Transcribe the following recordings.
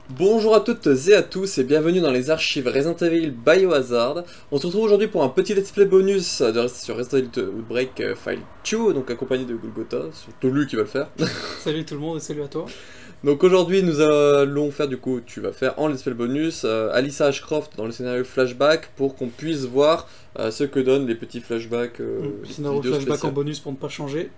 Bonjour à toutes et à tous et bienvenue dans les archives Resident Evil Biohazard. On se retrouve aujourd'hui pour un petit let's play bonus sur Resident Evil Outbreak File 2, donc accompagné de Golgotha, surtout lui qui va le faire. Salut tout le monde et salut à toi. Donc aujourd'hui nous allons faire tu vas faire en let's play bonus Alyssa Ashcroft dans le scénario flashback pour qu'on puisse voir ce que donnent les petits flashbacks. Scénario flashback en bonus pour ne pas changer.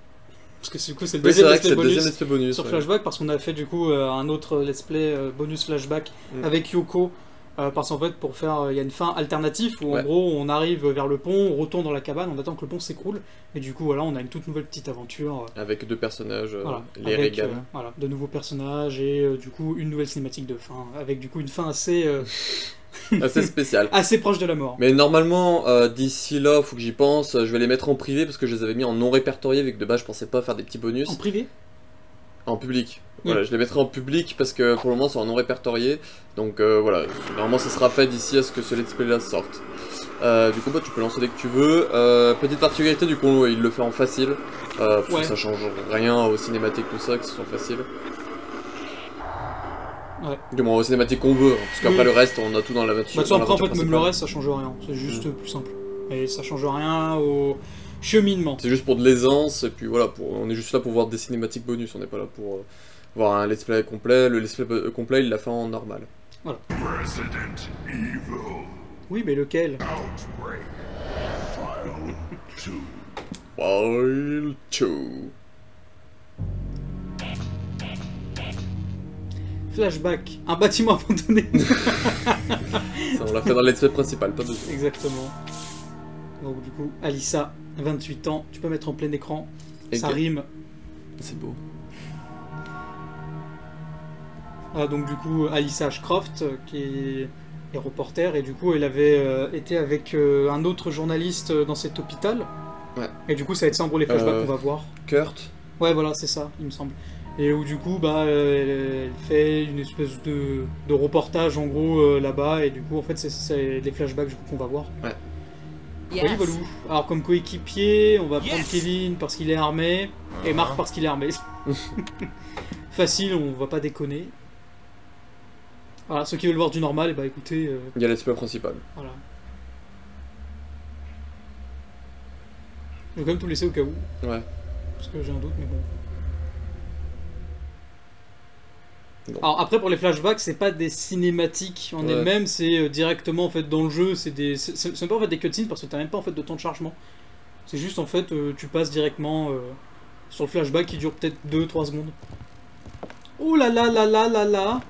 Parce que du coup c'est le Oui, c'est deuxième vrai let's que c'est play le deuxième bonus let's play bonus sur flashback parce qu'on a fait du coup un autre let's play bonus flashback avec Yoko. Parce qu'en fait pour faire il y a une fin alternative où en gros on arrive vers le pont, on retourne dans la cabane, on attend que le pont s'écroule et du coup voilà on a une toute nouvelle petite aventure. Avec deux personnages, voilà, les Regan. Voilà, de nouveaux personnages et du coup une nouvelle cinématique de fin avec du coup une fin assez... assez spécial. Assez proche de la mort. Mais normalement, d'ici là, faut que j'y pense, je vais les mettre en privé parce que je les avais mis en non répertorié vu que de base je pensais pas faire des petits bonus. En privé? En public. Oui. Voilà, je les mettrai en public parce que pour le moment c'est en non répertorié. Donc voilà, normalement ça sera fait d'ici à ce que ce let's play là sorte. Du coup, bah, tu peux lancer dès que tu veux. Petite particularité, du coup, il le fait en facile. Parce que ça change rien aux cinématiques, tout ça, que ce soit facile. Ouais. Du moins aux cinématiques qu'on veut, parce qu'après le reste, on a tout dans la voiture. Bah, après, en fait, même le reste, ça change rien. C'est juste plus simple. Et ça change rien au cheminement. C'est juste pour de l'aisance, et puis voilà, on est juste là pour voir des cinématiques bonus, on n'est pas là pour voir un let's play complet. Le let's play complet, il l'a fait en normal. Voilà. Oui, mais lequel? File 2. Flashback, un bâtiment abandonné. Ça, on l'a fait dans le let's play principal, pas dessus. Exactement. Donc du coup, Alyssa, 28 ans, tu peux mettre en plein écran, ça rime. C'est beau. Ah, donc du coup, Alyssa Ashcroft, qui est reporter, et du coup, elle avait été avec un autre journaliste dans cet hôpital. Ouais. Et du coup, ça va être ça en gros les flashbacks qu'on va voir. Kurt. Ouais, voilà, c'est ça, il me semble. Et où du coup, bah, elle fait une espèce de reportage en gros là-bas, et du coup, en fait, c'est les flashbacks du coup, qu'on va voir. Ouais. Yes. Voilà. Alors, comme coéquipier, on va prendre Kevin parce qu'il est armé, et Marc parce qu'il est armé. Facile, on va pas déconner. Voilà, ceux qui veulent voir du normal, et bah écoutez. Il y a l'esprit principal. Voilà. Je vais quand même tout laisser au cas où. Ouais. Parce que j'ai un doute, mais bon. Non. Alors après pour les flashbacks c'est pas des cinématiques en elles-mêmes, c'est directement en fait dans le jeu, c'est pas en fait des cutscenes parce que t'as même pas en fait de temps de chargement. C'est juste en fait tu passes directement sur le flashback qui dure peut-être 2-3 secondes. Ouh là là là là là là.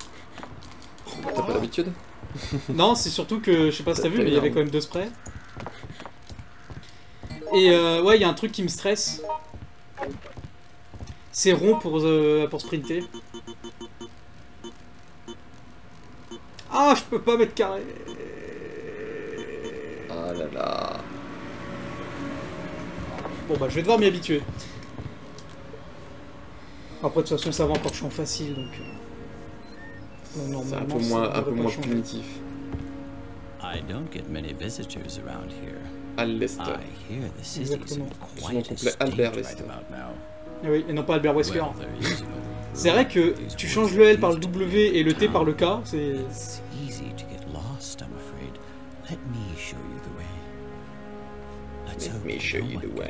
T'as pas l'habitude? Non, c'est surtout que je sais pas si t'as vu mais il y avait quand même 2 sprays. Et ouais il y a un truc qui me stresse. C'est rond pour sprinter. Ah, je peux pas mettre carré. Ah là là. Bon bah je vais devoir m'y habituer. Après de toute façon ça va encore, je suis en facile donc... C'est un peu moins punitif. Al Lester. Exactement. Son nom complet Albert Lester. Ah oui, et non pas Albert Wesker. C'est vrai que tu changes le L par le W et le T par le K, c'est... Let me show you the way.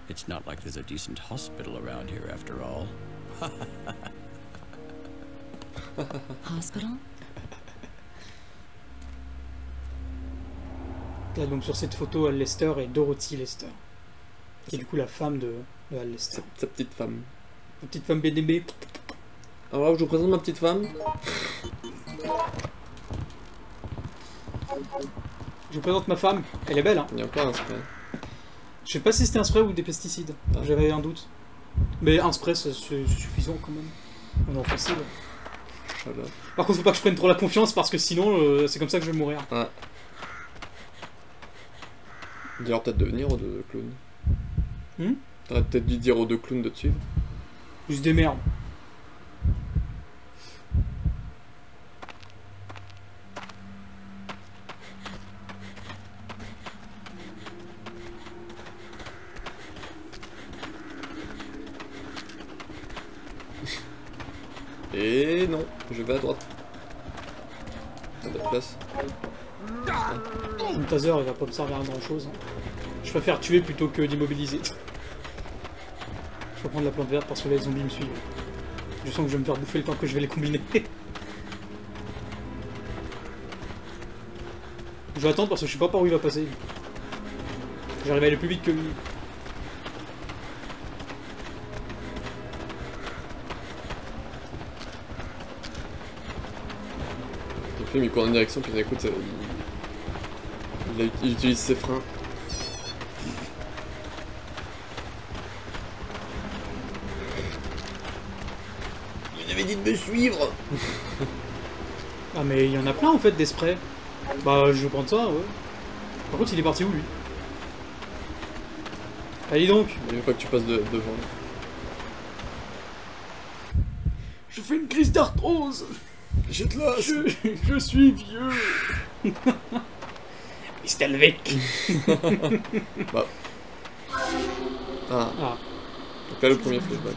It's not like there's a decent hospital around here after all. Hospital? Là donc sur cette photo, Al Lester et Dorothy Lester. Qui est du coup la femme de Al Lester. Sa petite femme. La petite femme BDB. Alors je vous présente ma petite femme. Je vous présente ma femme, elle est belle hein. Il y a encore un spray. Je sais pas si c'était un spray ou des pesticides, j'avais un doute. Mais un spray c'est suffisant quand même. On est en facile. Voilà. Par contre faut pas que je prenne trop la confiance parce que sinon c'est comme ça que je vais mourir. Ouais. Dire peut-être de venir aux deux clowns. T'aurais peut-être dû dire aux deux clowns de te suivre. Juste des merdes. Et non, je vais à droite. T'as de la place. Mon taser il va pas me servir à grand chose. Hein. Je préfère tuer plutôt que d'immobiliser. Je vais prendre la plante verte parce que là les zombies me suivent. Je sens que je vais me faire bouffer le temps que je vais les combiner. Je vais attendre parce que je sais pas par où il va passer. J'arrive à aller plus vite que lui. Le film il court en direction, puis d'un coup, il utilise ses freins. Il avait dit de me suivre. Ah mais il y en a plein en fait des sprays. Bah je vais prendre ça, ouais. Par contre il est parti où lui? Allez donc. Une fois que tu passes devant. Je fais une crise d'arthrose. Jette-la. Je suis vieux. Mr. Levec. Bah. Ah. Ah. Donc là le premier flashback.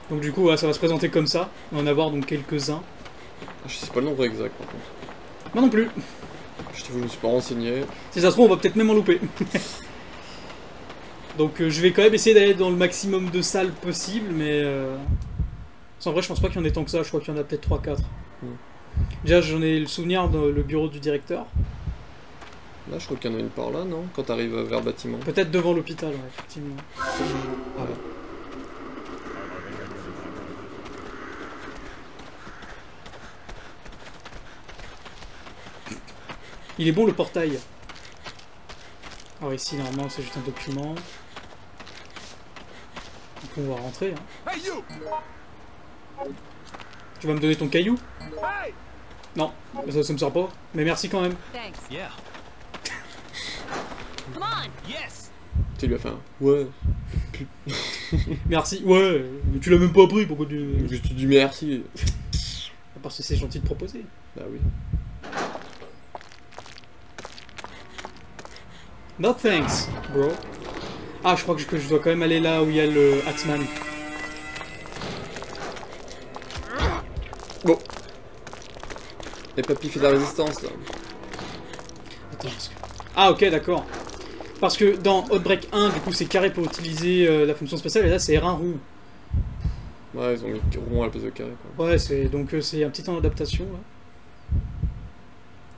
Donc du coup ouais, ça va se présenter comme ça. On va en avoir donc quelques-uns. Je sais pas le nombre exact par contre. Moi non plus. Je t'avoue, je me suis pas renseigné. Si ça se trouve on va peut-être même en louper. Donc je vais quand même essayer d'aller dans le maximum de salles possible, mais... En vrai je pense pas qu'il y en ait tant que ça, je crois qu'il y en a peut-être 3-4. Déjà j'en ai le souvenir dans le bureau du directeur. Là je crois qu'il y en a une par là, non? Quand t'arrives vers le bâtiment. Peut-être devant l'hôpital, ouais, effectivement. Ah, ouais. Il est bon le portail. Alors ici normalement c'est juste un document. Donc on va rentrer. Hein. Tu vas me donner ton caillou? Non, ça me sert pas. Mais merci quand même. Thanks. Yeah. Come on. Yes. Tu lui as fait un ouais. Merci. Ouais, mais tu l'as même pas pris, pourquoi tu... Juste du merci. Parce que c'est gentil de proposer. Bah oui. No thanks, bro. Ah, je crois que je dois quand même aller là où il y a le Axeman. Bon. Et papy fait de la résistance là. Attends, parce que... Ah, ok, d'accord. Parce que dans Outbreak 1, du coup, c'est carré pour utiliser la fonction spéciale, et là, c'est R1 rond. Ouais, ils ont mis rond à la place de carré quoi. Ouais, donc c'est un petit temps d'adaptation. Ouais.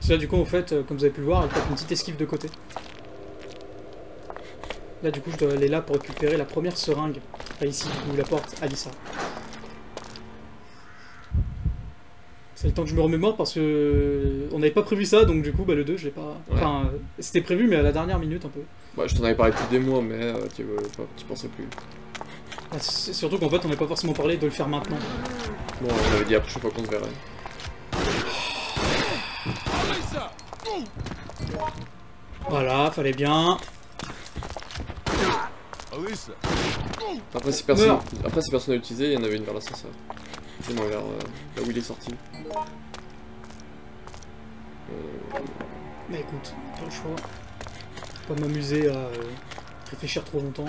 C'est là, du coup, en fait, comme vous avez pu le voir, il tape une petite esquive de côté. Là, du coup, je dois aller là pour récupérer la première seringue. Pas ici, où la porte Alissa. C'est le temps que je me remémore parce que on n'avait pas prévu ça, donc du coup, bah, le 2, je l'ai pas... Ouais. Enfin, c'était prévu, mais à la dernière minute, un peu. Ouais, je t'en avais parlé depuis des mois, mais tu pensais plus. Ah, c'est surtout qu'en fait, on n'avait pas forcément parlé de le faire maintenant. Bon, on avait dit la prochaine fois qu'on se verrait. Voilà, fallait bien. Après, si personne n'a utilisé, il y en avait une vers l'ascenseur. Non, vers là où il est sorti. Mais écoute, pas le choix. Faut pas m'amuser à réfléchir trop longtemps.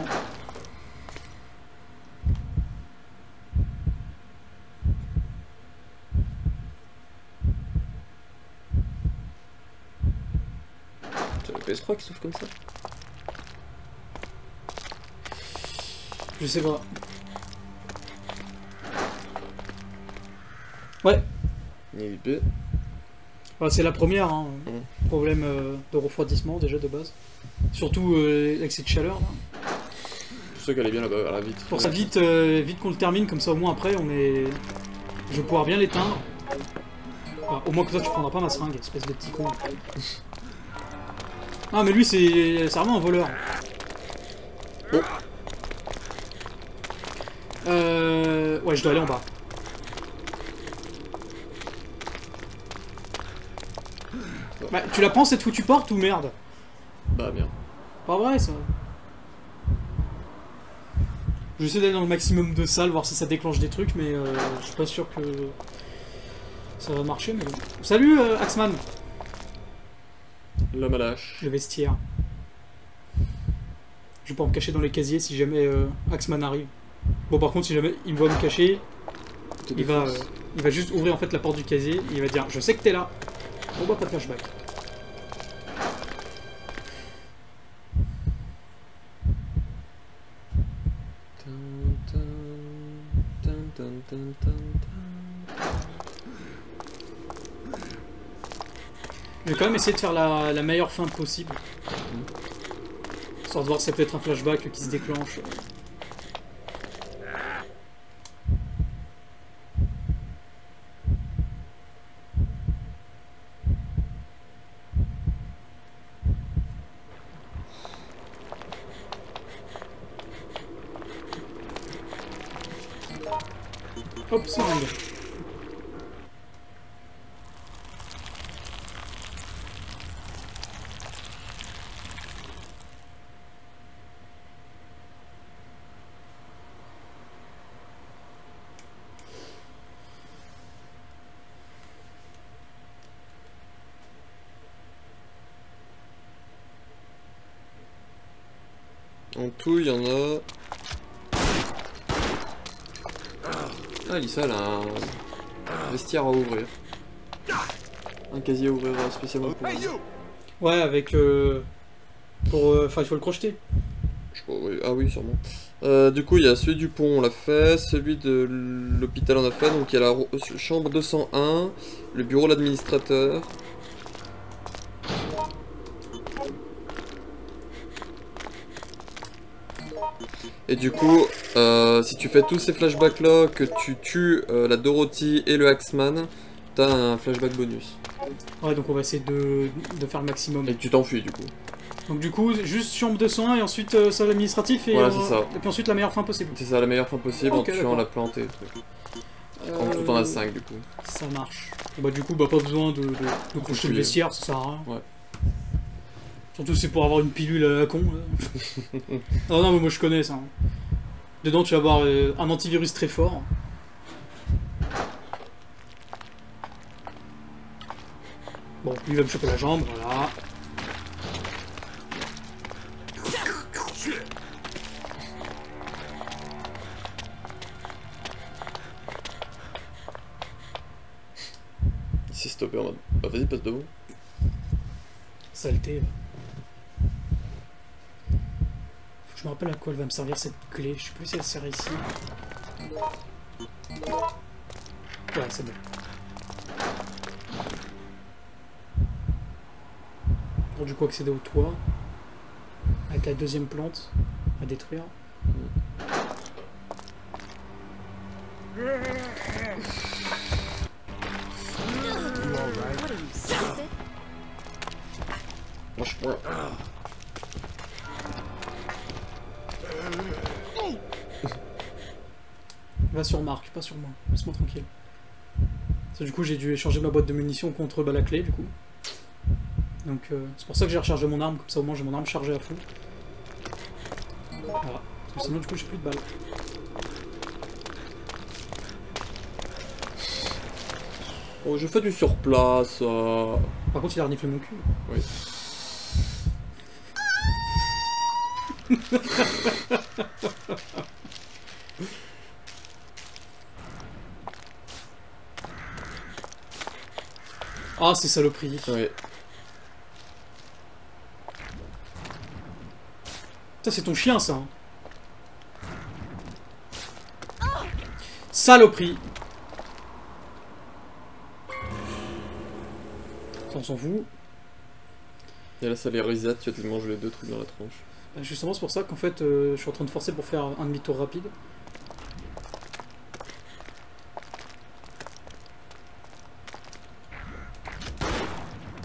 C'est le PS3 qui s'ouvre comme ça. Je sais pas. Ouais. IP. Bah, c'est la première, hein. Problème de refroidissement déjà de base. Surtout l'excès de chaleur. Là. Pour ceux qui allaient bien là-bas vers la vitre. Pour ça vite, vite qu'on le termine, comme ça au moins après on est... Je vais pouvoir bien l'éteindre. Enfin, au moins que toi tu prendras pas ma seringue, espèce de petit con. Ah mais lui c'est vraiment un voleur. Oh. Ouais, je dois aller en bas. Bah, tu la prends cette foutue porte ou merde? Bah bien. Pas vrai ça. J'essaie d'aller dans le maximum de salles, voir si ça déclenche des trucs, mais je suis pas sûr que ça va marcher, mais bon. Salut Axeman. L'homme à la hache. Le vestiaire. Je vais pouvoir me cacher dans les casiers si jamais Axeman arrive. Bon, par contre, si jamais il me voit me cacher, Te il va défonce. juste ouvrir en fait la porte du casier et il va dire je sais que t'es là. Bon bah pas de flashback. Je vais quand même essayer de faire la meilleure fin possible. Histoire de voir si c'est peut-être un flashback qui se déclenche. Hop, c'est dingue. En tout, il y en a... Ah, Lisa, elle a un vestiaire à ouvrir. Un casier à ouvrir spécialement pour elle. Ouais, avec enfin, il faut le crocheter. Je crois, oui. Ah oui, sûrement. Du coup, il y a celui du pont, on l'a fait. Celui de l'hôpital, on a fait. Donc, il y a la chambre 201, le bureau de l'administrateur. Et du coup, si tu fais tous ces flashbacks là, que tu tues la Dorothy et le Axeman, t'as un flashback bonus. Ouais, donc on va essayer de faire le maximum. Et tu t'enfuis du coup. Donc du coup, juste chambre 201 et ensuite salle administrative et, Voilà, c'est ça. et puis ensuite la meilleure fin possible. C'est ça la meilleure fin possible Ok, en tuant d'accord. la plante et le truc. En tout, t'en as 5 du coup. Ça marche. Bah du coup, bah pas besoin de crocheter le Fouiller. vestiaire, ça sert à rien. Ouais. Surtout c'est pour avoir une pilule à la con. Là. Non, non, mais moi je connais ça. Dedans tu vas avoir un antivirus très fort. Bon, lui va me choper la jambe, voilà. Il s'est stoppé en mode. Bah vas-y, passe devant. Saleté. Faut que je me rappelle à quoi elle va me servir cette clé. Je sais plus si elle sert ici. Ouais, c'est bon. Pour du coup accéder au toit. Avec la deuxième plante à détruire. Franchement. Va sur Marc, pas sur moi. Laisse-moi tranquille. Parce que du coup, j'ai dû échanger ma boîte de munitions contre la clé, du coup. Donc, c'est pour ça que j'ai rechargé mon arme, comme ça au moins j'ai mon arme chargée à fond. Voilà. Parce que sinon, du coup, j'ai plus de balles. Oh, je fais du surplace. Par contre, il a reniflé mon cul. Oui. Ah, c'est saloperie. Ouais. Ça, c'est ton chien, ça. Saloperie. Ça, on s'en fout. Et là, ça les reset, tu vas te manger les deux trucs dans la tronche. Justement, c'est pour ça qu'en fait, je suis en train de forcer pour faire un demi-tour rapide.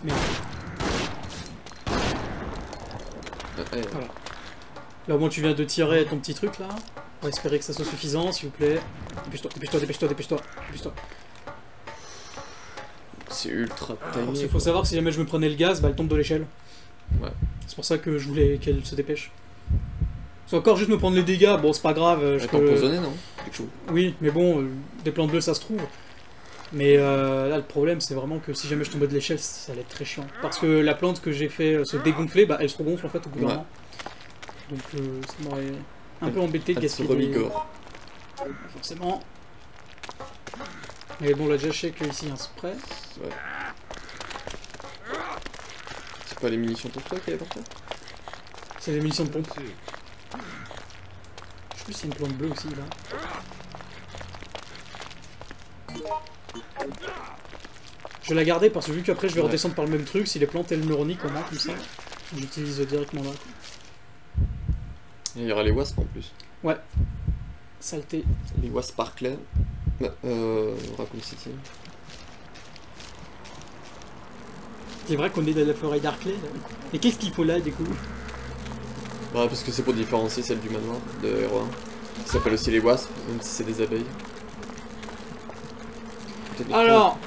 Merde. Voilà. Là, au moins, tu viens de tirer ton petit truc, là. On va espérer que ça soit suffisant, s'il vous plaît. Dépêche-toi, dépêche-toi, dépêche-toi, dépêche-toi, dépêche-toi. C'est ultra Parce tiny. qu'il faut savoir que si jamais je me prenais le gaz, bah, elle tombe de l'échelle. Ouais. C'est pour ça que je voulais qu'elle se dépêche. C'est encore juste me prendre les dégâts, bon, c'est pas grave. Elle est empoisonnée, non? Du coup. Oui, mais bon, des plantes bleues, ça se trouve. Mais là, le problème, c'est vraiment que si jamais je tombais de l'échelle, ça allait être très chiant. Parce que la plante que j'ai fait se dégonfler, bah, elle se regonfle en fait au bout d'un moment. Donc ça m'aurait un peu embêté de Elle se gaspiller. remigore. Forcément. Mais bon, là, déjà, je sais qu'ici, il y a un spray. Ouais. C'est pas les munitions pour toi qui est important? C'est des munitions de pompe. Je sais plus s'il y a une plante bleue aussi, là. Je vais la garder parce que vu qu'après je vais redescendre par le même truc, si les plantes elles me reniquent au moins comme ça, j'utilise directement là. Quoi. Et il y aura les wasps en plus. Ouais. Saleté. Les wasps Parkland. Raccoon City. C'est vrai qu'on est dans la forêt d'Arclay là. Et qu'est-ce qu'il faut là du coup? Bah parce que c'est pour différencier celle du manoir de Hero 1. Qui s'appelle aussi les wasps, même si c'est des abeilles. Alors,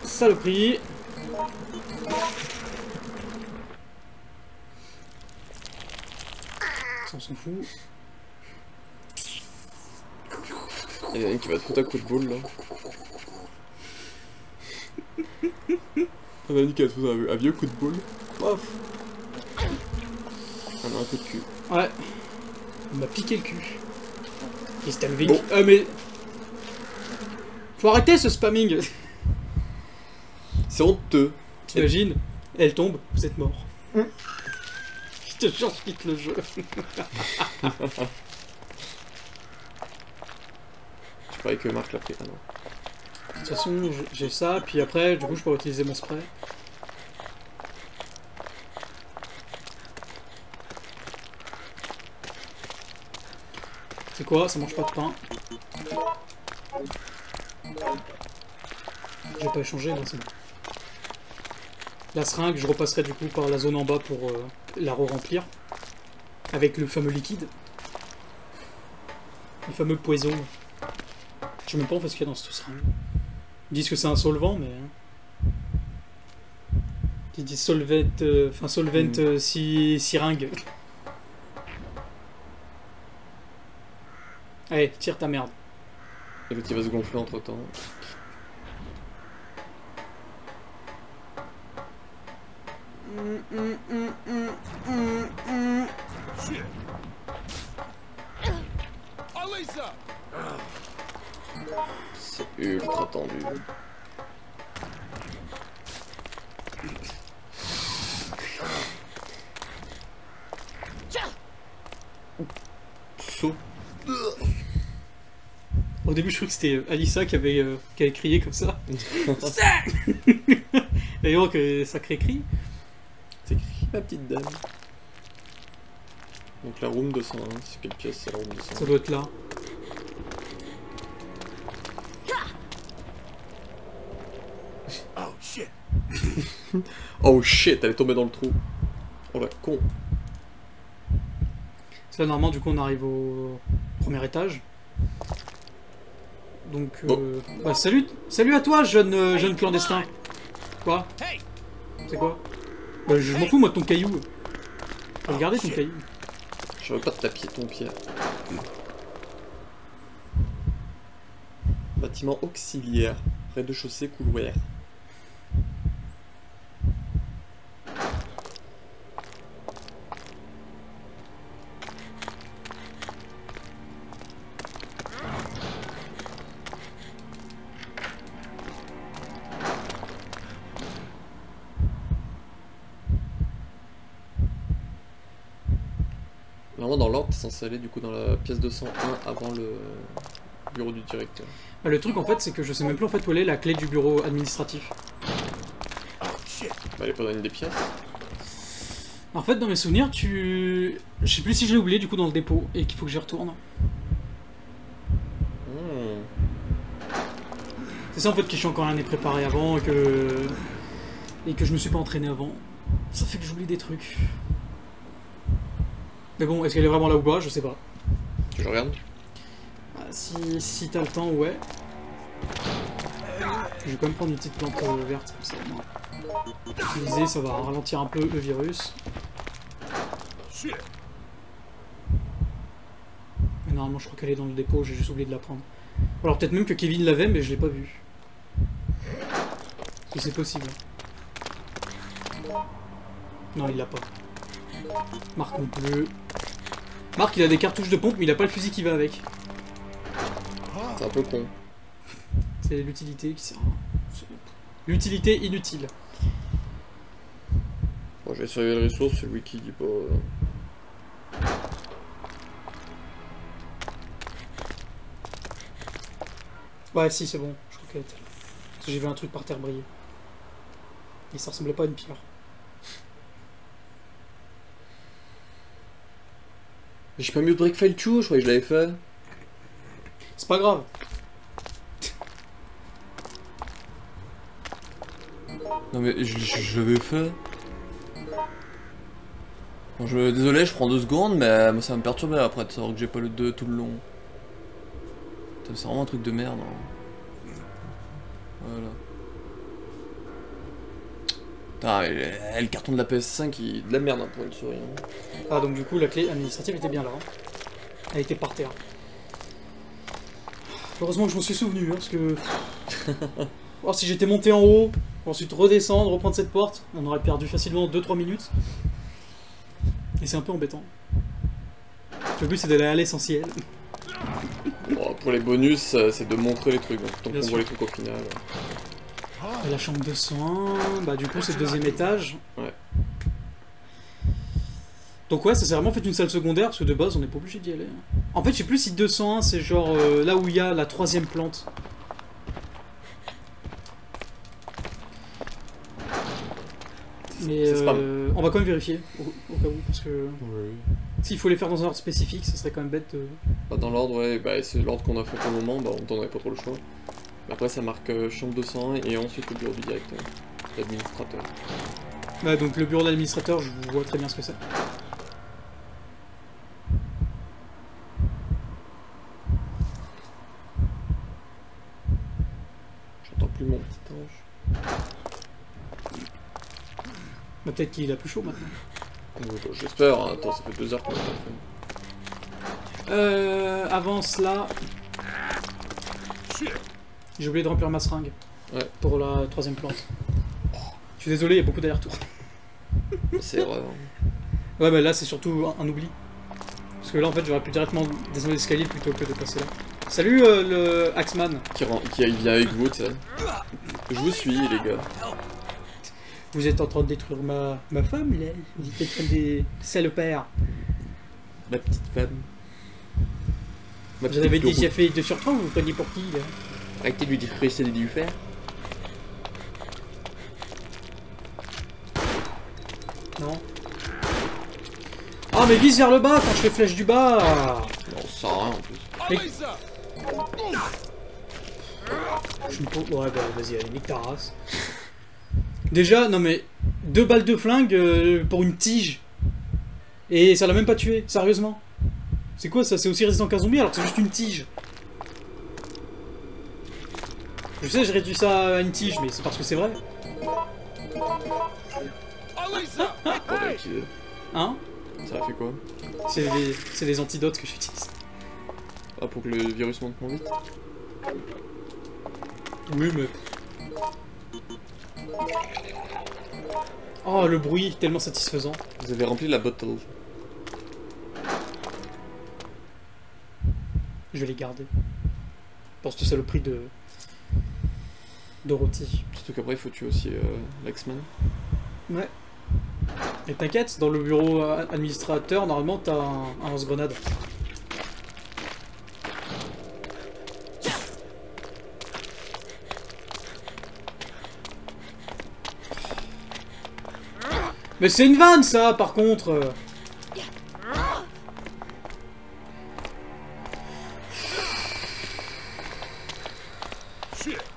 saloperie. Ça, on s'en fout. Il y en a une qui va te foutre un coup de boule là. Il y en a une qui va te foutre un vieux coup de boule. Paf. On a un coup de cul. Ouais. Il m'a piqué le cul. Kistelvik. Oh. Ah mais... Faut arrêter ce spamming. C'est honteux. T'imagines? Elle tombe, vous êtes mort. Je te jure, je quitte le jeu. Je parie que Marc l'a pris. Ah non. De toute façon, j'ai ça, puis après, du coup, je pourrais utiliser mon spray. C'est quoi? Ça mange pas de pain. Je vais pas échanger, là, c'est bon. La seringue, je repasserai du coup par la zone en bas pour la re-remplir. Avec le fameux liquide. Le fameux poison. Je sais même pas en fait ce qu'il y a dans cette seringue. Ils disent que c'est un solvant, mais... Ils disent solvent... Enfin, solvent seringue. Allez, tire ta merde. Et l'autre il va se gonfler entre temps. C'est ultra tendu. Saut. Au début, je croyais que c'était Alissa qui avait crié comme ça. D'ailleurs, que sacré cri. C'est écrit ma petite dame. Donc la room 201, c'est quelle pièce? C'est la room 201. Ça doit être là. Oh shit! Oh shit, elle est tombée dans le trou. Oh la con. Ça, normalement, du coup, on arrive au premier étage. Donc, bah, salut à toi, jeune clandestin. Quoi? C'est quoi? Bah, je m'en fous, moi, de ton caillou. Regardez ton caillou. Je veux pas te taper ton pied. Bâtiment auxiliaire. Rez-de-chaussée, couloir. Normalement dans l'ordre, t'es censé aller du coup dans la pièce 201 avant le bureau du directeur. Bah, le truc en fait, c'est que je sais même plus en fait où elle est la clé du bureau administratif. Bah, elle est pas dans une des pièces. En fait, dans mes souvenirs, je sais plus si je l'ai oublié du coup dans le dépôt et qu'il faut que j'y retourne. C'est ça en fait que je suis encore rien préparé avant et que je me suis pas entraîné avant. Ça fait que j'oublie des trucs. Mais bon, est-ce qu'elle est vraiment là ou pas? Je sais pas. Tu le regardes? Ah, si t'as le temps, ouais. Je vais quand même prendre une petite plante verte comme ça. Utiliser, ça va ralentir un peu le virus. Mais normalement, je crois qu'elle est dans le dépôt, j'ai juste oublié de la prendre. Alors peut-être même que Kevin l'avait, mais je l'ai pas vu. Est-ce que c'est possible? Non, il l'a pas. Marc non plus. Marc, il a des cartouches de pompe, mais il a pas le fusil qui va avec. C'est un peu con. C'est l'utilité qui sert. L'utilité inutile. Bon, je vais surveiller les ressources, c'est le wiki dit pas... Ouais, si, c'est bon. Je crois qu'elle était là. Parce que j'ai vu un truc par terre briller. Et ça ressemblait pas à une pierre. J'ai pas mis au breakfile Chew, je croyais que je l'avais fait. C'est pas grave. Non mais je l'avais fait. Bon, désolé, je prends 2 secondes, mais ça va me perturber après de savoir que j'ai pas le 2 tout le long. C'est vraiment un truc de merde. Hein. Voilà. Putain, le carton de la PS5, il est de la merde hein, pour une souris. Hein. Ah, donc du coup, la clé administrative était bien là. Hein. Elle était par terre. Heureusement que je m'en suis souvenu, hein, parce que... Oh, si j'étais monté en haut, ensuite redescendre, reprendre cette porte, on aurait perdu facilement 2-3 minutes. Et c'est un peu embêtant. Le but c'est d'aller à l'essentiel. Bon, pour les bonus, c'est de montrer les trucs, donc tant qu'on voit les trucs au final. Et la chambre 201, bah du coup c'est le 2e étage. Ouais. Donc ouais, ça s'est vraiment fait une salle secondaire, parce que de base on n'est pas obligé d'y aller. En fait je sais plus si 201 c'est genre là où il y a la 3e plante. Mais on va quand même vérifier, au cas où, parce que... Oui. S'il faut les faire dans un ordre spécifique, ça serait quand même bête de... Bah, dans l'ordre, ouais, bah, c'est l'ordre qu'on a fait pour le moment, bah, on n'en avait pas trop le choix. Mais après ça marque chambre 201 et ensuite le bureau du directeur, l'administrateur. Bah donc le bureau de l'administrateur, je vois très bien ce que c'est. J'entends plus mon petit ange. Bah peut-être qu'il a plus chaud maintenant. J'espère, hein. Attends, ça fait 2 heures qu'on a pas fait. Avant cela... J'ai oublié de remplir ma seringue. Ouais. Pour la 3e plante. Je suis désolé, il y a beaucoup d'aller-retour. C'est erreur. Ouais, mais là c'est surtout un oubli. Parce que là en fait j'aurais pu directement descendre l'escalier plutôt que de passer là. Salut le Axeman. Qui vient avec vous, tu sais. Je vous suis, les gars. Vous êtes en train de détruire ma femme là. Vous êtes en train de salopard. Ma petite femme. Vous en avez déjà fait 2 sur 3, vous vous prenez pour qui là? Arrêtez de lui dire que c'est de lui faire. Non. Ah mais vise vers le bas quand je fais flèche du bas. Non, ça sert à rien en plus. Mais... Je me pose... Ouais bah vas-y, allez, nique ta race. Déjà, non mais... 2 balles de flingue pour une tige. Et ça l'a même pas tué, sérieusement. C'est quoi ça? C'est aussi résistant qu'un zombie alors que c'est juste une tige. Je sais, j'ai réduit ça à une tige, mais c'est parce que c'est vrai. Hein? Ça a fait quoi? C'est des antidotes que j'utilise. Ah, pour que le virus monte moins vite? Oui, mais... Oh, le bruit, tellement satisfaisant. Vous avez rempli la bottle. Je vais les garder. Pour cette saloperie de rôti. Surtout qu'après, il faut tuer aussi l'X-Men. Ouais. Et t'inquiète, dans le bureau administrateur, normalement, t'as un lance-grenade. Mais c'est une vanne, ça, par contre.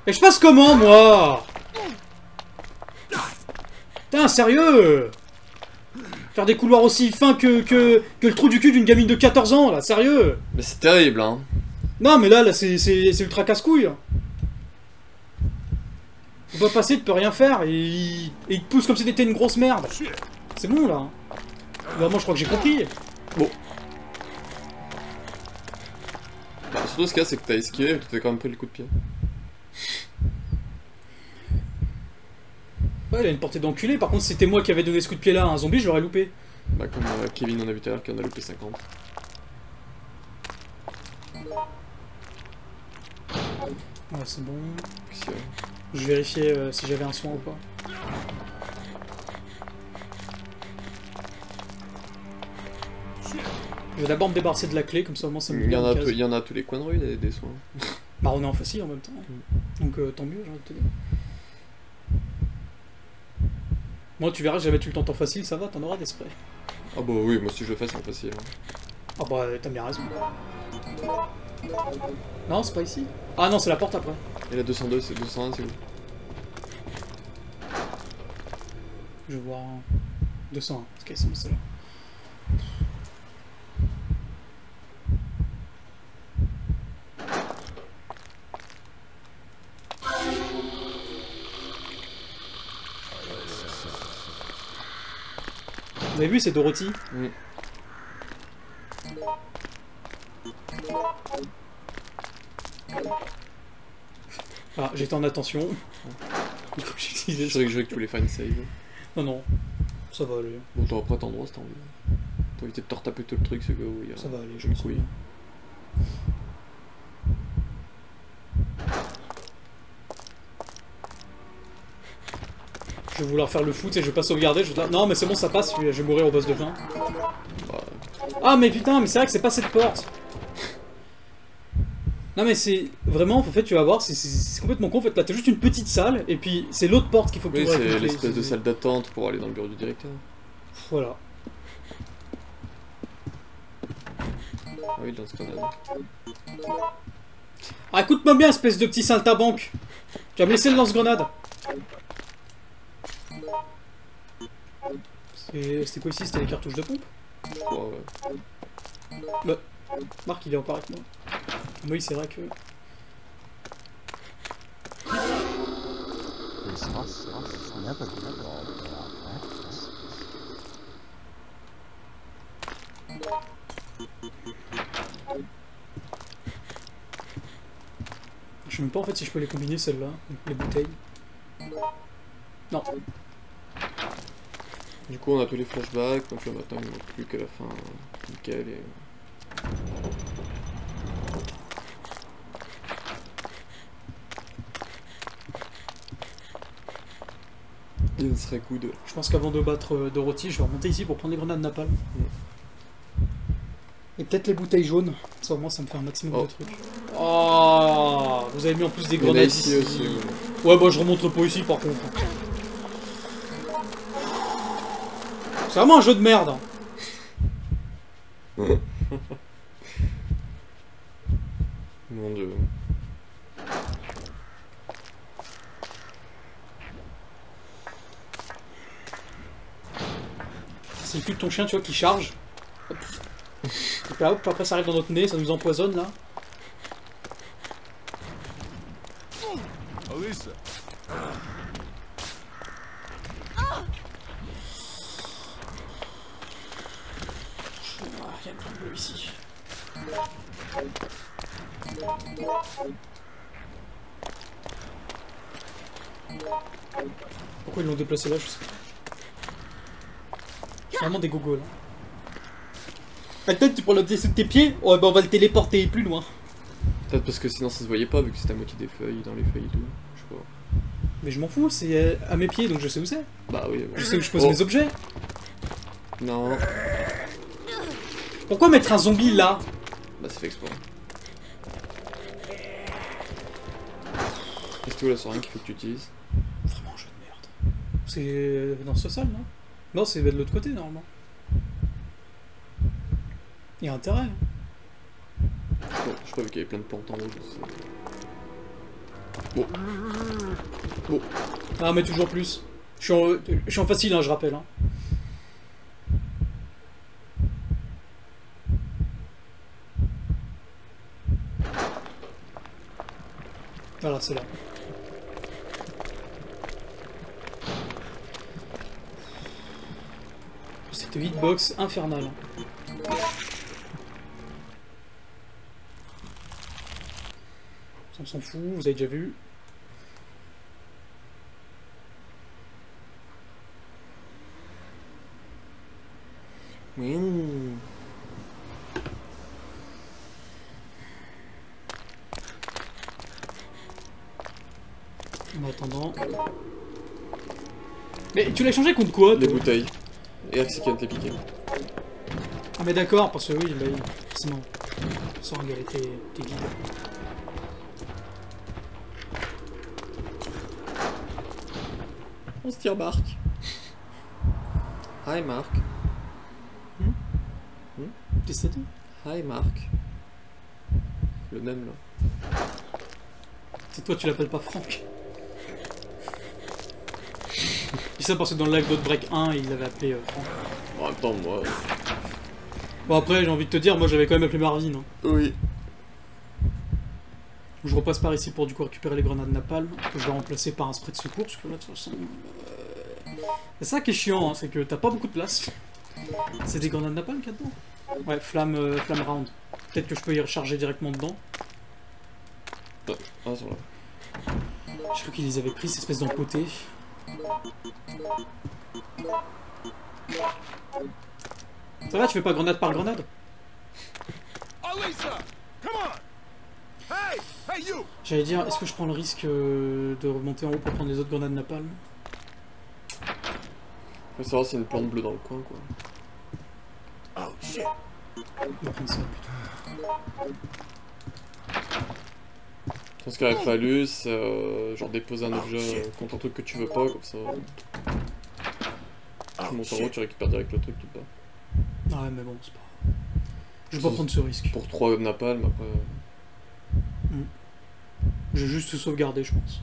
Et je passe comment, moi? Putain, sérieux? Faire des couloirs aussi fins que le trou du cul d'une gamine de 14 ans, là, sérieux? Mais c'est terrible, hein. Non, mais là c'est ultra casse-couille. On doit passer, tu peux rien faire, et il te pousse comme si t'étais une grosse merde. C'est bon, là. Vraiment, je crois que j'ai compris. Bon. Bah, surtout ce qu'il y a, c'est que t'as esquivé, tu t'es quand même pris le coup de pied. Ouais, il a une portée d'enculé. Par contre, si c'était moi qui avais donné ce coup de pied là à un zombie, je l'aurais loupé. Bah, comme Kevin en a vu tout à l'heure, qui en a loupé 50. Ouais, c'est bon. Qu'est-ce qu'il y a? Je vérifiais si j'avais un soin ou pas. Je vais d'abord me débarrasser de la clé, comme ça au moins ça me Il y en a, case. il y en a à tous les coins de rue des soins. Bah on est en facile en même temps. Donc tant mieux, j'ai envie de te dire. Moi tu verras, j'avais tu le temps en facile, ça va, t'en auras des sprays. Ah bah oui, moi si je le fais c'est en facile. Ah bah t'as bien raison. Non, c'est pas ici. Ah non, c'est la porte après. Et la 202, c'est 201, c'est où? Je vois 201. Ok, c'est bon, c'est là. Vous avez vu, c'est Dorothy. Mm. Ah, j'étais en attention. J'ai utilisé Je dirais que tous les fine save. Non, non, ça va aller. Bon, t'auras pas t'endroit si t'as envie. Pour éviter de te retaper tout le truc, c'est que oui, Ça va aller, je me couille. Je vais vouloir faire le foot et je vais pas sauvegarder. Je vais... Non, mais c'est bon, ça passe. Je vais mourir au boss de fin. Bah, Ah, mais putain, mais c'est vrai que c'est pas cette porte. Non, mais c'est vraiment, en fait, tu vas voir, c'est complètement con. En fait, là, t'as juste une petite salle et puis c'est l'autre porte qu'il faut que tu oui, ouvres c'est avec une clé. l'espèce de salle d'attente pour aller dans le bureau du directeur. Voilà. Ah oui, dans ce grenade. Ah, écoute-moi bien, espèce de petit saltabanque. Tu vas me laisser le lance-grenade. C'était quoi ici? C'était les cartouches de pompe? Je crois, ouais. Bah, Marc, il est encore avec moi. Oui, c'est vrai que... This house is never all practice. Je sais même pas en fait si je peux les combiner celles-là, les bouteilles. Non. Du coup, on a tous les flashbacks, donc là maintenant il ne manque plus qu'à la fin. Nickel et. Il serait good. Je pense qu'avant de battre Dorothy, je vais remonter ici pour prendre les grenades napalm. Et peut-être les bouteilles jaunes. Ça au moins ça me fait un maximum de trucs. Oh, vous avez mis en plus des Il y en a grenades ici aussi. Ouais, bah je remonterai pas ici par contre. C'est vraiment un jeu de merde. Mon dieu. C'est le cul de ton chien, tu vois, qui charge. Hop. Et puis, hop, après ça arrive dans notre nez, ça nous empoisonne là. Alyssa. Ah, il y a plein de bleu ici. Pourquoi ils l'ont déplacé là, je sais pas. C'est vraiment des gogos là. Attends, tu prends l'objet sous tes pieds? Ouais, bah on va le téléporter plus loin. Peut-être parce que sinon ça se voyait pas vu que c'était à moitié des feuilles, dans les feuilles et tout. Je sais pas. Mais je m'en fous, c'est à mes pieds donc je sais où c'est. Bah oui, Je sais où je pose mes objets. Non. Pourquoi mettre un zombie là? Bah c'est fait exprès. Qu'est-ce que la seringue qu'il faut que tu utilises? Vraiment un jeu de merde. C'est dans ce sol, non? Non, c'est de l'autre côté normalement. Il y a intérêt. Je crois qu'il y avait plein de plantes en rouge aussi. Bon. Bon. Ah, mais toujours plus. Je suis en facile, hein, je rappelle. Hein. Voilà, c'est là. Cette hitbox infernale. On s'en fout, vous avez déjà vu. Oui. En attendant... Mais tu l'as échangé contre quoi, Les toi? bouteilles. Et Axie qui vient de les piquer. Ah mais d'accord, parce que oui, bah oui, sinon... Sans regarder tes guides. On se tire Marc. Hi Marc. Qu'est-ce que ça dit? Hi Marc. Le même là. C'est toi, tu l'appelles pas Franck. Je dis ça parce que dans le live d'Outbreak 1, il l'avait appelé Franck. En même temps, moi. Bon après, j'ai envie de te dire, moi j'avais quand même appelé Marvin. Hein. Oui. Je repasse par ici pour du coup récupérer les grenades napalm, que je vais remplacer par un spray de secours, parce que là de toute façon... C'est ça qui est chiant, hein, c'est que t'as pas beaucoup de place. C'est des grenades napalm qu'il y a dedans? Ouais, flamme round. Peut-être que je peux y recharger directement dedans. Ah, c'est là. Je crois qu'ils les avaient pris, cette espèce d'empoté. Ça va, tu fais pas grenade par grenade? Alisa, come on. Hey, hey you. J'allais dire, est-ce que je prends le risque de remonter en haut pour prendre les autres grenades napalm? Faut savoir s'il y a une plante bleue dans le coin, quoi. Oh shit. On va prendre ça plutôt. Je pense qu'il aurait fallu, c'est genre déposer un objet contre un truc que tu veux pas, comme ça. Tu montes en haut, tu récupères direct le truc tout bas. Ah ouais, mais bon, c'est pas... Je vais pas prendre ce risque. Pour 3 napalm, après... Je vais juste tout sauvegarder, je pense.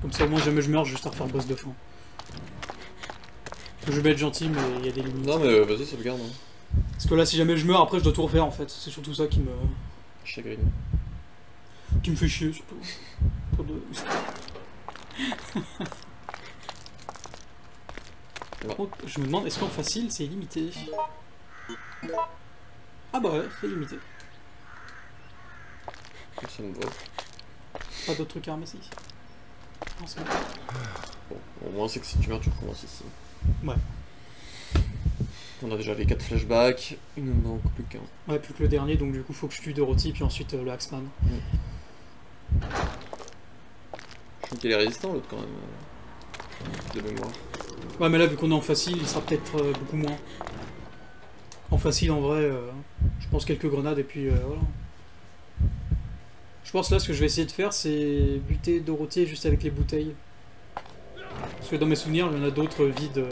Comme ça, au moins, jamais je meurs, juste à refaire boss de fin. Je vais être gentil, mais il y a des limites. Non, mais vas-y, sauvegarde. Hein. Parce que là, si jamais je meurs, après, je dois tout refaire, en fait. C'est surtout ça qui me... Chagrine. Qui me fait chier, surtout. Pour de... Par contre, je me demande, est-ce qu'en facile, c'est illimité? Ah bah ouais, c'est limité. Ça me va. Pas d'autres trucs à ramasser ici. Non, c'est bon. Bon, au moins c'est que si tu meurs, tu recommences ici. Ouais. On a déjà les 4 flashbacks, il nous manque plus qu'un. Ouais, plus que le dernier, donc du coup, faut que je tue Dorothy, puis ensuite le Axeman. Je trouve qu'il est résistant, l'autre, quand même. De mémoire. Ouais, mais là, vu qu'on est en facile, il sera peut-être beaucoup moins. En facile, en vrai, je pense quelques grenades, et puis voilà. Je pense là, ce que je vais essayer de faire, c'est buter Dorothy juste avec les bouteilles. Parce que dans mes souvenirs, il y en a d'autres vides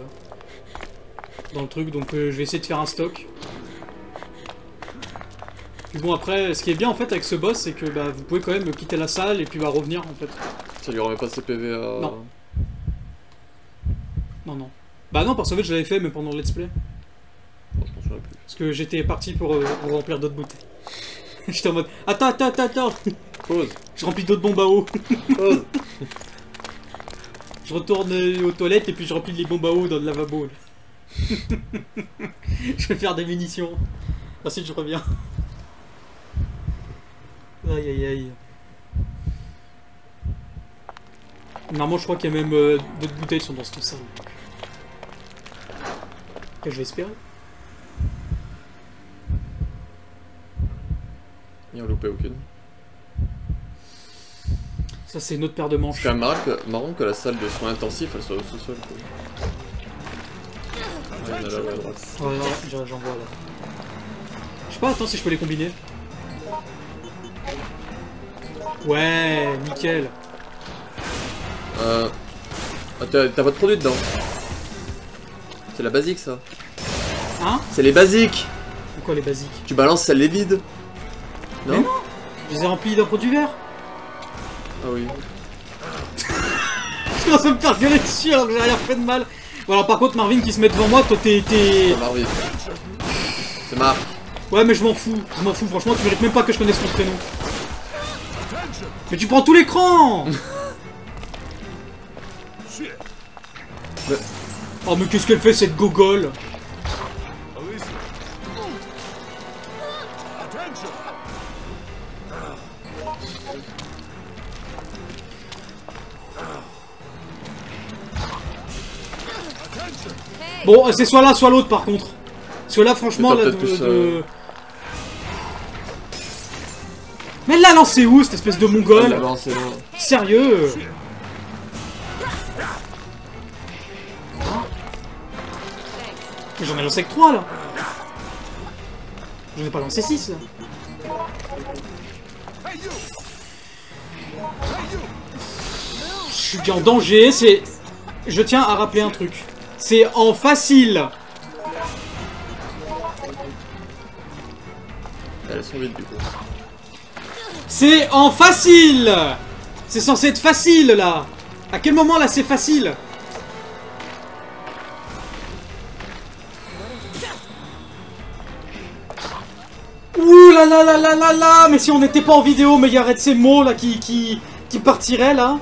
dans le truc, donc je vais essayer de faire un stock. Puis bon, après, ce qui est bien en fait avec ce boss, c'est que bah, vous pouvez quand même quitter la salle et puis bah, revenir en fait. Ça lui remet pas ses PV à... Non. Non, non. Bah non, parce qu'en fait, je l'avais fait, mais pendant le let's play. Non, je m'en souviens plus. Parce que j'étais parti pour remplir d'autres bouteilles. J'étais en mode, attends. Pause. Je remplis d'autres bombes à eau. Pause. Je retourne aux toilettes et puis je remplis les bombes à eau dans le lavabo. Là. Je vais faire des munitions. Ensuite je reviens. Aïe aïe aïe. Normalement je crois qu'il y a même d'autres bouteilles qui sont dans cette salle. Que je vais espérer. Il y a loupé aucune. Ça c'est une autre paire de manches. C'est quand même marrant que la salle de soins intensifs elle soit au sous-sol. Il y en a là-bas à droite. Ouais, j'en vois là. Je sais pas, attends si je peux les combiner. Ouais, nickel. Ah, t'as pas de produit dedans. C'est la basique ça. Hein? C'est les basiques. Pourquoi les basiques? Tu balances celle les vides. Non? Mais non. Je les ai remplis d'un produit vert. Ah oui. Je commence à me faire gueuler dessus alors que j'ai rien fait de mal. Voilà, par contre, Marvin qui se met devant moi, toi t'es. C'est Marvin. C'est Marc. Ouais, mais je m'en fous, franchement, tu mérites même pas que je connaisse ton prénom. Mais tu prends tout l'écran. Oh, mais qu'est-ce qu'elle fait cette gogole? Bon, c'est soit l'un soit l'autre par contre. Parce que là, franchement, là, Mais là, c'est où cette espèce de mongole? Ah, c'est là. Sérieux? J'en ai lancé que 3 là. J'en ai pas lancé 6 là. Hey, you! Hey, you! Je suis en danger, c'est... Je tiens à rappeler un truc. C'est en facile. Elles sont vides du coup. C'est en facile. C'est censé être facile là. À quel moment là c'est facile? Ouh là là là là là là. Mais si on n'était pas en vidéo, mais il y aurait de ces mots là qui partiraient là.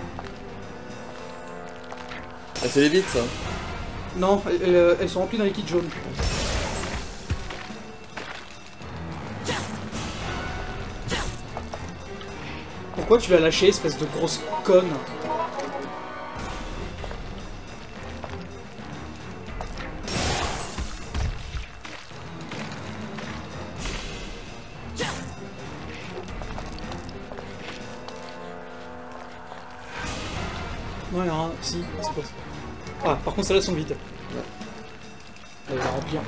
Ah, c'est les vides ça. Non, elles sont remplies d'un liquide jaune. Pourquoi tu l'as lâché, espèce de grosse conne? Ouais, hein, si, c'est pas ça. Ah, par contre, celles-là sont vides. Ouais. Elle va remplir.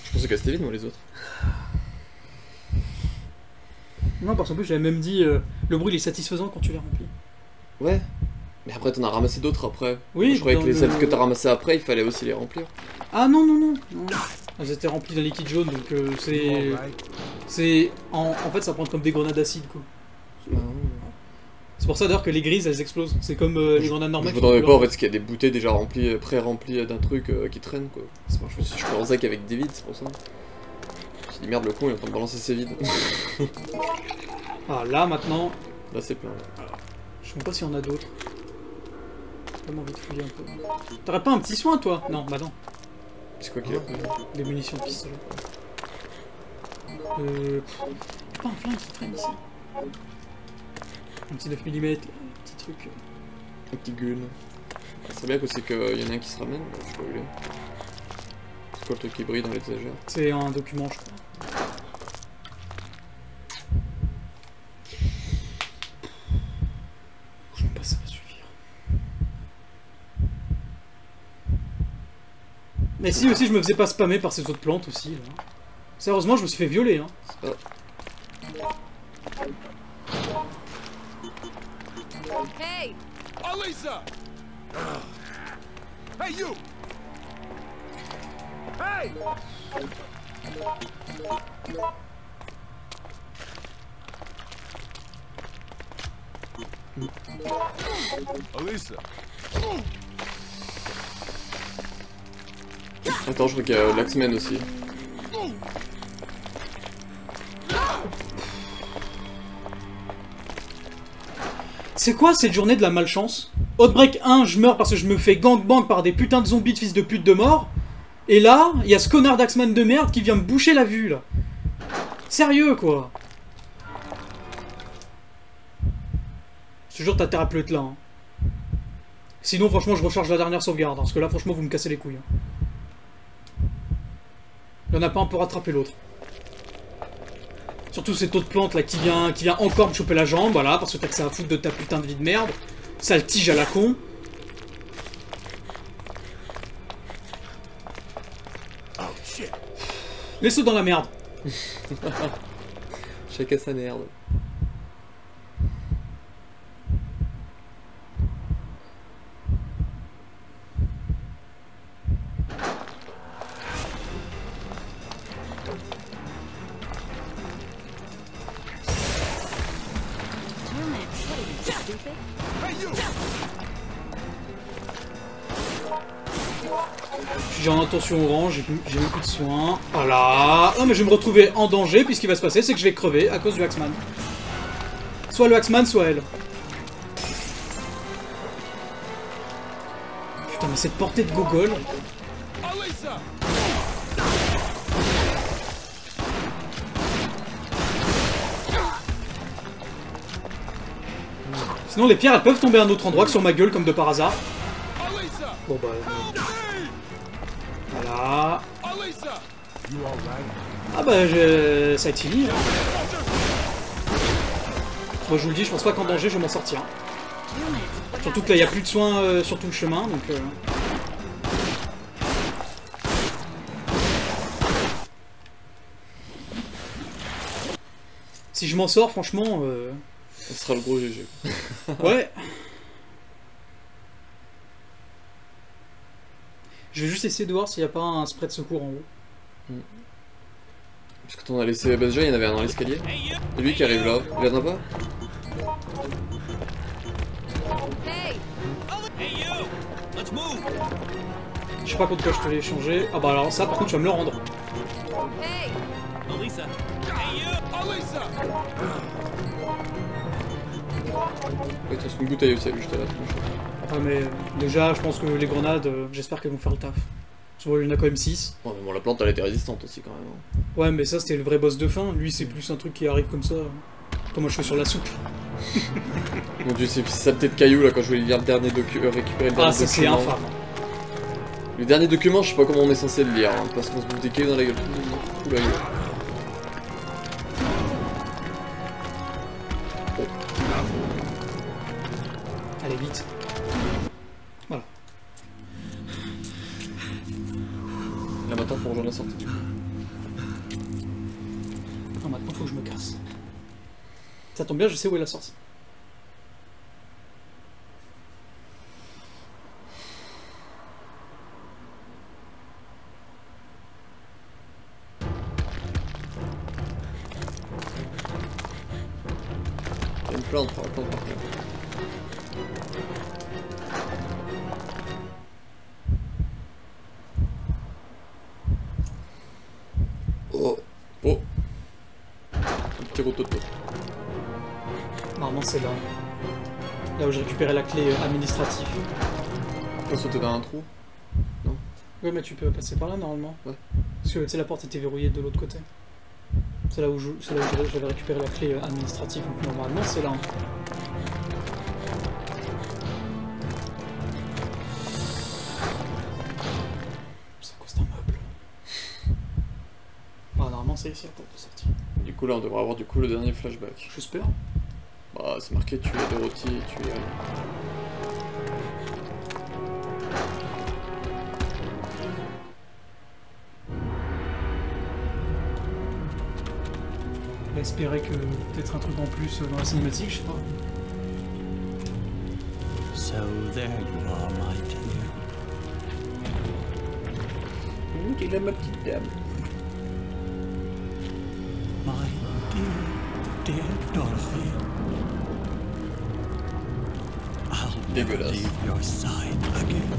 Je pensais que c'était vide moi les autres. Non, parce qu'en plus, j'avais même dit le bruit il est satisfaisant quand tu les remplis. Ouais. Mais après t'en as ramassé d'autres après. Oui, Je croyais que les dans celles le- que t'as ramassées après, il fallait aussi les remplir. Ah non, non, non, non. Elles étaient remplies d'un liquide jaune, donc c'est. Alright. C'est. En fait, ça prend comme des grenades acide, quoi. C'est pour ça d'ailleurs que les grises elles explosent. C'est comme les grenades Je normales. me demandais pas en fait ce qu'il y a des bouteilles déjà remplies, pré-remplies d'un truc qui traîne quoi. C'est pas- je pensais qu'avec des vides, c'est pour ça. Je dis merde, le con il est en train de balancer ses vides. Ah là maintenant, Là c'est plein. je sais même pas s'il y en a d'autres. J'ai vraiment envie de fouiller un peu. T'aurais pas un petit soin toi? Non, bah non. C'est quoi qu'il y a après? Des munitions de pistolet. Y'a pas un flingue qui traîne ici? Un petit 9 mm, là, un petit truc. Un petit gun. C'est bien que c'est qu'il y en a un qui se ramène, je sais pas où il est. C'est quoi le truc qui brille dans les étagères? C'est un document, je crois. Je sais pas si ça va suffire. Mais si aussi je me faisais pas spammer par ces autres plantes aussi. Là. Sérieusement, je me suis fait violer. Hein. Hey! Alisa! Hey, you! Hey! Alisa! Attends, je crois qu'il y a l'Axeman aussi. C'est quoi cette journée de la malchance? Outbreak 1, je meurs parce que je me fais gangbang par des putains de zombies de fils de pute de mort. Et là, il y a ce connard d'Axeman de merde qui vient me boucher la vue là. Sérieux quoi. Je te jure, t'as terre à pleutre là. Hein. Sinon, franchement, je recharge la dernière sauvegarde. Hein, parce que là, franchement, vous me cassez les couilles. Hein. Il y en a pas un pour rattraper l'autre. Surtout cette autre plante là qui vient encore me choper la jambe, voilà, parce que t'as que ça à foutre de ta putain de vie de merde. Sale tige à la con. Oh, shit! Laisse-le dans la merde. Chacun sa merde. Damn it. What are you, stupid? Hey, you! J'ai en intention orange, j'ai même plus de soins. Voilà. Non mais je vais me retrouver en danger, puis ce qui va se passer, c'est que je vais crever à cause du Axeman. Soit le Axeman, soit elle. Putain, mais cette portée de gogol. Alisa! Sinon les pierres elles peuvent tomber à un autre endroit que sur ma gueule comme de par hasard. Alisa! Bon bah... Help me! Voilà. Alisa! You alright? Ah bah ça va être fini. Hein. Moi je vous le dis, je pense pas qu'en danger je vais m'en sortir. Damn it. Surtout que là il n'y a plus de soins sur tout le chemin donc... Si je m'en sors, franchement... Ce sera le gros GG. Ouais. Je vais juste essayer de voir s'il n'y a pas un spray de secours en haut. Parce que t'en as laissé... Bah déjà, il y en avait un dans l'escalier. Et lui qui arrive là. Il y en a pas? Hey, Je sais pas contre quoi je te l'ai échangé. Ah bah alors ça, par contre, tu vas me le rendre. hey. Alisa! Il te reste une bouteille aussi à lui jeter là. Ah mais déjà, je pense que les grenades, j'espère qu'elles vont faire le taf. Parce que il y en a quand même 6. Ouais, mais bon, la plante elle était résistante aussi quand même. Hein. Ouais, mais ça c'était le vrai boss de fin. Lui, c'est plus un truc qui arrive comme ça. Comme moi je fais sur la soupe. Mon dieu, c'est ça peut-être caillou là quand je voulais lire le dernier récupérer le dernier Ah, ça c'est document. infâme. Le dernier document, je sais pas comment on est censé le lire, hein, parce qu'on se bouffe des cailloux dans la gueule. Ouh la gueule. Allez, vite. Voilà. Là maintenant, faut rejoindre la sortie du coup. Non, maintenant faut que je me casse. Ça tombe bien, je sais où est la sortie. Il y a une plante par terre. Oh. Oh. Un petit rototo. Normalement, c'est là. Là où j'ai récupéré la clé administrative. On peut sauter dans un trou. Ouais, mais tu peux passer par là normalement. Ouais. Parce que tu sais, la porte était verrouillée de l'autre côté. C'est là où j'avais récupéré la clé administrative. Donc normalement, c'est là. C'est quoi, c'est un meuble? Bah, normalement, c'est ici la porte de sortie. Du coup là, on devrait avoir du coup le dernier flashback. J'espère. Bah, c'est marqué tuer Dorothy et tuer Al. On va espérer que peut-être un truc en plus dans la cinématique, je sais pas. So there you are, my dear. Il a ma petite dame. My dear Dorothy. I'll never Dégueulasse. leave your side again.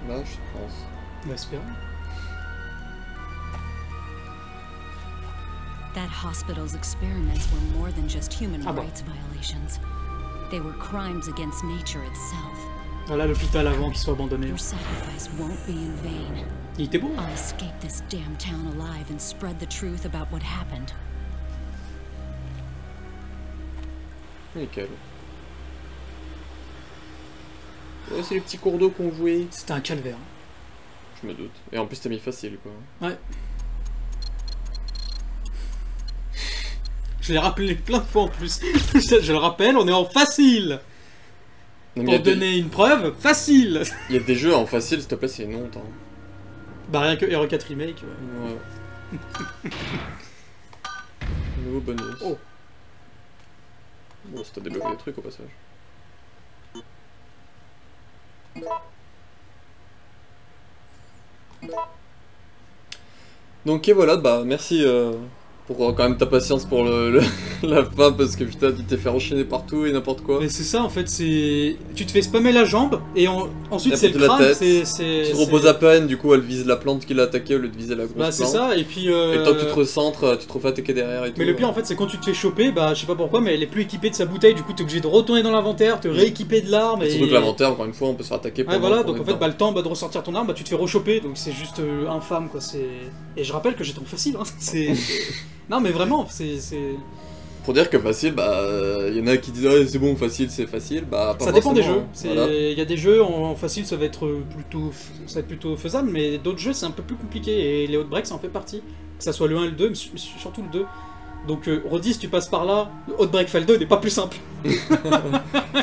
Là, je pense. On va espérer. That hospital's experiments were more than just human Ah bon. rights violations. They were crimes against nature itself. Voilà l'hôpital avant qu'il soit abandonné. Your sacrifice won't be in vain. Il était beau. I'll escape this damn town alive and spread the truth about what happened. Nickel. Ouais, c'est les petits cours d'eau qu'on jouait. C'était un calvaire. Je me doute. Et en plus, t'as mis facile quoi. Ouais. Je l'ai rappelé plein de fois en plus. Je le rappelle, on est en facile. Non, mais Pour donner une preuve, facile. il y a des jeux en facile, s'il te plaît, c'est une honte. Hein. Bah rien que RE4 Remake. Ouais. Nouveau bonus. Oh. Bon, ça t'a débloqué des trucs au passage. Donc et voilà, bah merci pour quand même ta patience pour la fin parce que putain tu t'es fait enchaîner partout et n'importe quoi. Mais c'est ça en fait, c'est... Tu te fais spammer la jambe et ensuite Et c'est après, le la crâne, tête. c'est... Tu te reposes à peine, du coup elle vise la plante qui l'a attaqué au lieu de viser la grosse Bah c'est plante. ça, et puis... Et le temps que tu te recentres, tu te refais attaquer derrière et tout. Mais le pire en fait c'est quand tu te fais choper, bah je sais pas pourquoi, mais elle est plus équipée de sa bouteille, du coup t'es obligé de retourner dans l'inventaire, te rééquiper de l'arme et... Surtout que l'inventaire, encore une fois, on peut se faire attaquer Ouais pendant voilà, qu'on donc est en fait dedans. bah, le temps de ressortir ton arme, bah tu te fais rechoper, donc c'est juste infâme quoi, c'est... Et je rappelle que j'étais en facile, hein, c'est... Non mais vraiment, c'est... Pour dire que facile, bah, y en a qui disent ah, c'est bon, facile, c'est facile, bah pas Ça dépend des jeux. forcément, hein. Voilà. Il y a des jeux en facile, ça va être plutôt faisable, mais d'autres jeux c'est un peu plus compliqué et les Outbreak ça en fait partie. Que ça soit le 1 et le 2, mais surtout le 2. Donc Roddy, si tu passes par là, Outbreak Fall 2 n'est pas plus simple.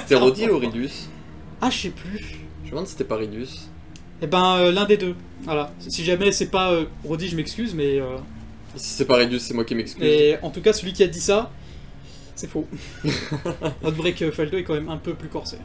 C'était Roddy ou Ridus? Ah, je sais plus. Je me demande si c'était pas Ridus. Eh ben, l'un des deux. Voilà. Si jamais c'est pas Roddy, je m'excuse, mais. Si c'est pas Ridus, c'est moi qui m'excuse. Et en tout cas, celui qui a dit ça, c'est faux. Outbreak Fall 2 est quand même un peu plus corsé.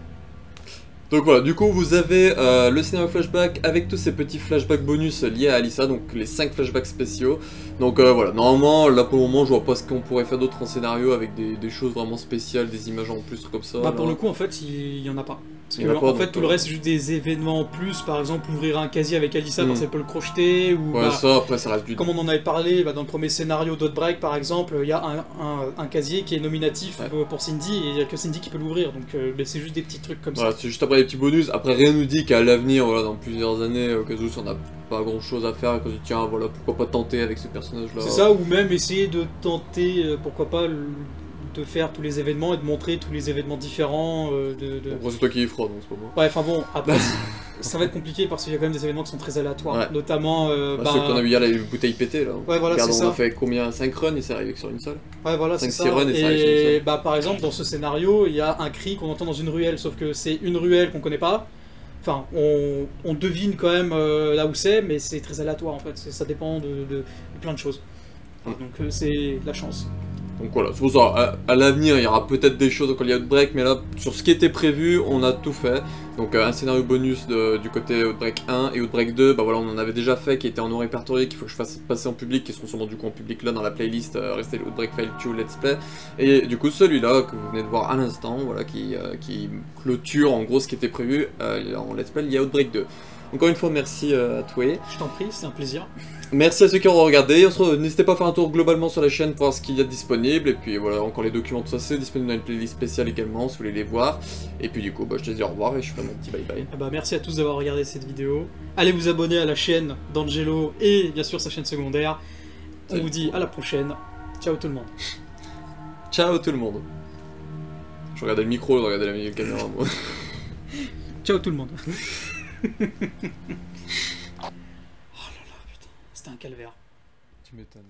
Donc voilà, du coup vous avez le scénario flashback avec tous ces petits flashbacks bonus liés à Alyssa, donc les 5 flashbacks spéciaux. Donc voilà, normalement, là pour le moment je vois pas ce qu'on pourrait faire d'autre en scénario avec des choses vraiment spéciales, des images en plus comme ça. Bah pour le coup en fait il y en a pas. Parce Il y en a que pas, en fait donc, tout le reste c'est juste des événements en plus, par exemple ouvrir un casier avec Alyssa parce qu'elle peut le crocheter, ou Ouais, bah, ça après ça reste du... comme on en avait parlé bah, dans le premier scénario d'Outbreak par exemple, il y a un casier qui est nominatif pour Cindy et il y a que Cindy qui peut l'ouvrir, donc mais c'est juste des petits trucs comme Voilà, ça. c'est juste après les petits bonus, après rien nous dit qu'à l'avenir, voilà, dans plusieurs années, au cas où on n'a pas grand chose à faire, et qu'on se dit tiens voilà, pourquoi pas tenter avec ce personnage là. C'est ça, ou même essayer de tenter, pourquoi pas, de faire tous les événements et de montrer tous les événements différents. Bon, c'est toi qui y feras, donc c'est pas moi. Ouais, enfin bon, après, ça va être compliqué parce qu'il y a quand même des événements qui sont très aléatoires. Ouais. Notamment. Ceux qu'on a vu hier, là, les bouteilles pétées là. Ouais, voilà, Regarde, c'est on ça. a fait combien? 5 runs et c'est arrivé que sur une seule. Ouais, voilà, c'est 5 ça. sirènes et ça arrive sur une Et seule. bah, par exemple, dans ce scénario, il y a un cri qu'on entend dans une ruelle, sauf que c'est une ruelle qu'on connaît pas. Enfin, on devine quand même là où c'est, mais c'est très aléatoire en fait. Ça dépend de plein de choses. Donc c'est de la chance. Donc voilà, c'est pour ça, à l'avenir il y aura peut-être des choses quand il y a Outbreak, mais là, sur ce qui était prévu, on a tout fait. Donc un scénario bonus du côté Outbreak 1 et Outbreak 2, bah voilà, on en avait déjà fait, qui était en non répertorié, qu'il faut que je fasse passer en public, qui seront sûrement du coup en public là dans la playlist, restez Outbreak Fail 2 Let's Play. Et du coup celui-là, que vous venez de voir à l'instant, voilà, qui clôture en gros ce qui était prévu en Let's Play, il y a Outbreak 2. Encore une fois, merci à toi. Je t'en prie, c'est un plaisir. Merci à ceux qui auront regardé. N'hésitez pas à faire un tour globalement sur la chaîne pour voir ce qu'il y a de disponible. Et puis voilà, encore les documents, tout ça, c'est disponible dans une playlist spéciale également, si vous voulez les voir. Et puis du coup, bah, je te dis au revoir et je fais mon petit bye bye. Bah, merci à tous d'avoir regardé cette vidéo. Allez vous abonner à la chaîne d'Angelo et bien sûr sa chaîne secondaire. On vous dit à la prochaine. Ciao tout le monde. Ciao tout le monde. Je regardais le micro, je regardais la caméra, moi. Ciao tout le monde. Oh là là, putain, c'était un calvaire. Tu m'étonnes.